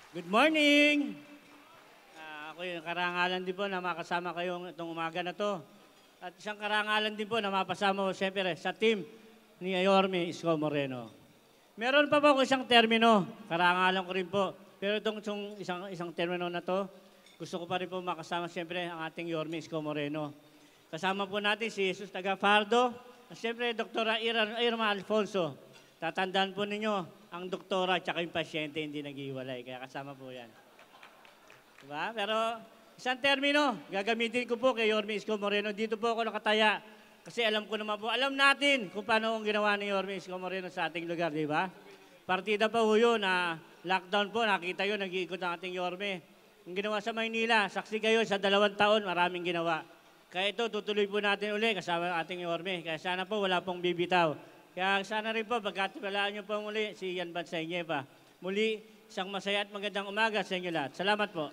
Good morning! Ako yung karangalan din po na makasama kayong itong umaga na to. At isang karangalan din po na mapasama ko siyempre sa team ni Yorme Isko Moreno. Meron pa po ako isang termino, karangalan ko rin po. Pero itong isang termino na to, gusto ko pa rin po makasama siyempre ang ating Yorme Isko Moreno. Kasama po natin si Jesus Tagafardo at siyempre Dr. Irma Alfonso. Tatandaan po ninyo, ang doktora at yung pasyente hindi nag-iwalay. Kaya kasama po yan. Diba? Pero isang termino, gagamitin ko po kay Yorme Isko Moreno. Dito po ako nakataya. Kasi alam ko naman po, alam natin kung paano ang ginawa ni Yorme Isko Moreno sa ating lugar, di ba? Partida pa po yun na lockdown po, nakita yun, nag-iikot ang ating Yorme. Ang ginawa sa Maynila, saksi kayo sa 2 taon, maraming ginawa. Kaya ito, tutuloy po natin uli kasama ang ating Yorme. Kaya sana po wala pong bibitaw. Kaya sana rin po, pagkatiwalaan niyo po muli si Yan Bansay Nieva. Muli, isang masaya at magandang umaga sa inyo lahat. Salamat po.